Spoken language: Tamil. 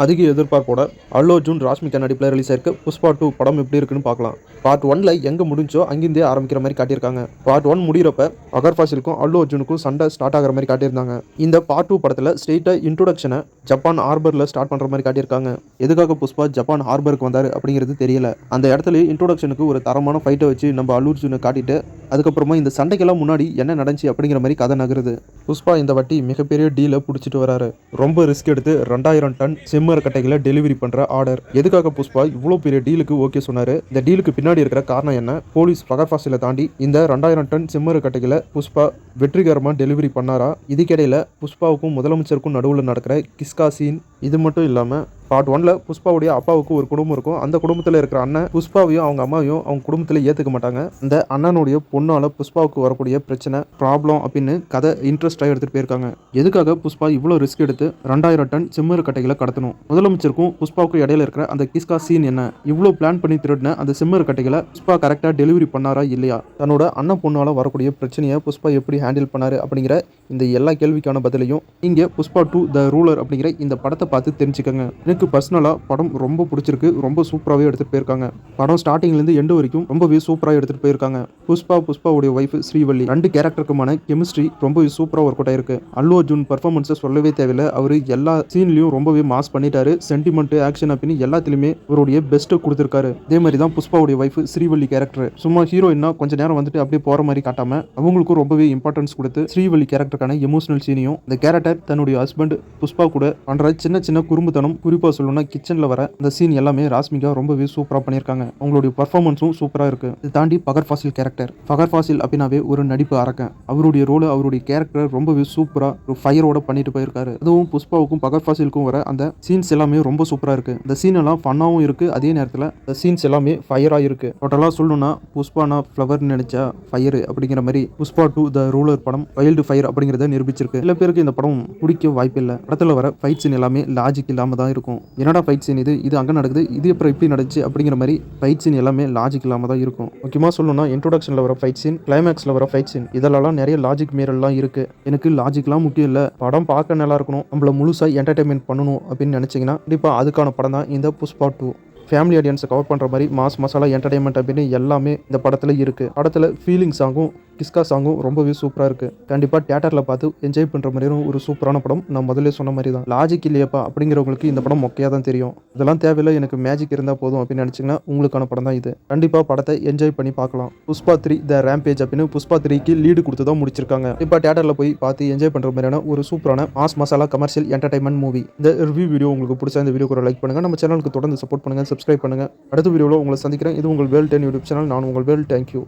அதிக எதிர்பார்ப்போட அல்லு அர்ஜுன் ராஷ்மிகா நடிப்பில் ரிலீஸ் ஆயிருக்க புஷ்பா 2 படம் எப்படி இருக்குன்னு பார்க்கலாம். பார்ட் 1ல எங்கே முடிஞ்சோ அங்கிருந்தே ஆரம்பிக்கிற மாதிரி காட்டியிருக்காங்க. பார்ட் 1 முடிகிறப்ப ஃபகத் ஃபாசிலுக்கும் அல்லு அர்ஜுனுக்கும் சண்டை ஸ்டார்ட் ஆகிற மாதிரி காட்டியிருந்தாங்க. இந்த பார்ட் 2 படத்தில் ஸ்ட்ரெயிட்டாக இன்ட்ரோடக்ஷனை ஜப்பான் ஹார்பரில் ஸ்டார்ட் பண்ணுற மாதிரி காட்டியிருக்காங்க. எதுக்காக புஷ்பா ஜப்பான் ஹார்பருக்கு வந்தார் அப்படிங்கிறது தெரியல. அந்த இடத்துல இன்ட்ரோடக்ஷனுக்கு ஒரு தரமான ஃபைட்டை வச்சு நம்ம அல்லு அர்ஜுனை காட்டிட்டு அதுக்கப்புறமா இந்த சண்டைக்கெல்லாம் முன்னாடி என்ன நடந்துச்சு அப்படிங்கிற மாதிரி கதை நகருது. புஷ்பா இந்த வாட்டி மிகப்பெரிய டீலை பிடிச்சிட்டு வராரு. ரொம்ப ரிஸ்க் எடுத்து 2000 டன் செம்மர் கட்டைகளை டெலிவரி பண்ற ஆர்டர். எதுக்காக புஷ்பா இவ்வளோ பெரிய டீலுக்கு ஓகே சொன்னாரு? இந்த டீலுக்கு பின்னாடி இருக்கிற காரணம் என்ன? போலீஸ் ஃபகத் ஃபாசிலை தாண்டி இந்த 2000 டன் செம்மர் கட்டைகளை புஷ்பா வெற்றிகரமாக டெலிவரி பண்ணாரா? இதுக்கிடையில புஷ்பாவுக்கும் முதலமைச்சருக்கும் நடுவில் நடக்கிற கிஸ்கா சீன். இது மட்டும் இல்லாமல் பார்ட் 1ல புஷ்பாவுடைய அப்பாவுக்கு ஒரு குடும்பம் இருக்கும். அந்த குடும்பத்தில் இருக்கிற அண்ணன் புஷ்பாவையும் அவங்க அம்மாவையும் அவங்க குடும்பத்தில் ஏற்றுக்க மாட்டாங்க. இந்த அண்ணனுடைய பொண்ணால் புஷ்பாவுக்கு வரக்கூடிய பிரச்சனை ப்ராப்ளம் அப்படின்னு கதை இன்ட்ரெஸ்டாக எடுத்துகிட்டு போயிருக்காங்க. எதுக்காக புஷ்பா இவ்வளோ ரிஸ்க் எடுத்து 2000 டன் செம்மறு கட்டைகளை கடத்தணும்? முதலமைச்சருக்கும் புஷ்பாவுக்கும் இடையில இருக்கிற அந்த கிஸ்கா சீன் என்ன? இவ்வளோ பிளான் பண்ணி திருடின அந்த செம்மறு கட்டைகளை புஷ்பா கரெக்டாக டெலிவரி பண்ணாரா இல்லையா? தன்னோட அண்ணன் பொண்ணால் வரக்கூடிய பிரச்சனையை புஷ்பா எப்படி ஹேண்டில் பண்ணாரு அப்படிங்கிற இந்த எல்லா கேள்விக்கான பதிலையும் இங்கே புஷ்பா 2 த ரூலர் அப்படிங்கிற இந்த படத்தை பார்த்து தெரிஞ்சுக்கங்க. எனக்கு பர்சனலாக படம் ரொம்ப பிடிச்சிருக்கு. ரொம்ப சூப்பராகவே எடுத்துகிட்டு போயிருக்காங்க. படம் ஸ்டார்டிங்லேருந்து எண்டு வரைக்கும் ரொம்பவே சூப்பராக எடுத்துகிட்டு போயிருக்காங்க. புஷ்பாவுடைய ஒய்ஃப் ஸ்ரீவள்ளி ரெண்டு கேரக்டருக்குமான கெமிஸ்ட்ரி ரொம்பவே சூப்பராக ஒர்க் அவுட் ஆயிருக்கு. அல்லு அர்ஜுன் பர்ஃபார்மன்ஸை சொல்லவே தேவையில்லை. அவர் எல்லா சீன்லையும் ரொம்பவே மாஸ் பண்ணிட்டாரு. சென்டிமெண்ட் ஆக்ஷன் அப்படின்னு எல்லாத்துலேயுமே அவருடைய பெஸ்ட்டை கொடுத்துருக்காரு. அதே மாதிரி தான் புஷ்பாவுடைய ஒய்ஃப் ஸ்ரீவள்ளி கேரக்டர் சும்மா ஹீரோயினா கொஞ்ச நேரம் வந்துட்டு அப்படியே போகிற மாதிரி காட்டாம அவங்களுக்கும் ரொம்பவே இம்பார்ட்டன்ஸ் கொடுத்து ஸ்ரீவள்ளி கேரக்டருக்கான எமோஷனல் சீனையும் இந்த கேரக்டர் தன்னுடைய ஹஸ்பண்ட் புஷ்பா கூட பண்ற சின்ன சின்ன குறும்புத்தனம், குறிப்பாக சொல்லணும்னா கிச்சனில் வர அந்த சீன் எல்லாமே ராஷ்மிகா ரொம்பவே சூப்பராக பண்ணியிருக்காங்க. அவங்களுடைய பர்ஃபார்மன்ஸும் சூப்பராக இருக்கு. இது தாண்டி ஃபகத் ஃபாசில் கேரக்டர். ஃபகத் ஃபாசில் அப்படின்னாவே ஒரு நடிப்பு அரக்கன். அவருடைய ரோல், அவருடைய கேரக்டர் ரொம்பவே சூப்பராக ஒரு ஃபயரோட பண்ணிட்டு போயிருக்காரு. அதுவும் புஷ்பாவுக்கும் ஃபகத் ஃபாசிலுக்கும் வர அந்த சீன்ஸ் எல்லாமே ரொம்ப சூப்பராக இருக்கு. இந்த சீன் எல்லாம் ஃபன்னாகவும் இருக்கு. அதே நேரத்தில் இந்த சீன்ஸ் எல்லாமே ஃபயராக இருக்கு. டோட்டலாக சொல்லணும்னா புஷ்பானா ஃப்ளவர்னு நினைச்சா ஃபயர் அப்படிங்கிற மாதிரி புஷ்பா 2 த ரூலர் படம் வைல்டு ஃபயர் அப்படிங்கிறத நிரூபிச்சிருக்கு. சில பேருக்கு இந்த படம் பிடிக்க வாய்ப்பில்லை. படத்தில் வர ஃபைட் சீன் எல்லாமே லாஜிக் இல்லாமல் தான் இருக்கும். என்னடா ஃபைட் சீன் இது அங்கே நடக்குது, இது அப்புறம் இப்படி நடந்துச்சு அப்படிங்கிற மாதிரி ஃபைட் சீன் எல்லாமே லாஜிக் இல்லாமல் தான் இருக்கும். முக்கியமாக சொல்லணும்னா இன்ட்ரோடக்ஷனில் வர ஃபைட் சீன், கிளைமேக்ஸில் வர ஃபைட் சீன் இதெல்லாம் நிறைய லாஜிக் மீறல்லாம் இருக்கு. எனக்கு லாஜிக்லாம் முக்கியம் இல்லை, படம் பார்க்க நல்லா இருக்கணும், நம்மள முழுசாக என்டர்டைன்மெண்ட் பண்ணணும் அப்படின்னு நினச்சிங்கன்னா கண்டிப்பாக அதுக்கான படம் தான் இந்த புஷ்பா 2. ஃபேமிலி ஆடியன்ஸை கவர் பண்ணுற மாதிரி மாஸ் மசாலா என்டர்டைன்மெண்ட் அப்படின்னு எல்லாமே இந்த படத்தில் இருக்குது. படத்தில் ஃபீலிங் சாங்கும் கிஸ்கா சாங்கும் ரொம்பவே சூப்பராக இருக்குது. கண்டிப்பாக தியேட்டரில் பார்த்து என்ஜாய் பண்ணுற மாதிரியும் ஒரு சூப்பரான படம். நான் முதல்ல சொன்ன மாதிரி தான் லாஜிக் இல்லையப்பா அப்படிங்கிறவங்களுக்கு இந்த படம் மொக்கையாக தான் தெரியும். இதெல்லாம் தேவையில்லை, எனக்கு மேஜிக் இருந்தால் போதும் அப்படின்னு நினச்சிங்கன்னா உங்களுக்கான படம் தான் இது. கண்டிப்பாக படத்தை என்ஜாய் பண்ணி பார்க்கலாம். புஷ்பா 3 த ரேம்பேஜ் அப்படின்னு புஷ்பா 3க்கு லீடு கொடுத்து தான் முடிச்சிருக்காங்க. இப்போ தியேட்டரில் போய் பார்த்து என்ஜாய் பண்ணுற மாதிரியான ஒரு சூப்பரான mass masala commercial entertainment movie. இந்த ரிவ்யூ வீடியோ உங்களுக்கு பிடிச்சா இந்த வீடியோக்கு ஒரு லைக் பண்ணுங்கள். நம்ம சேனலுக்கு தொடர்ந்து சப்போர்ட் பண்ணுங்கள், சப்ஸ்கிரைப் பண்ணுங்கள். அடுத்த வீடியோவில் உங்களை சந்திக்கிறேன். இது உங்கள் வேல் 10 யூடியூப் சேனல். நான் உங்கள் வேல். தேங்க்யூ.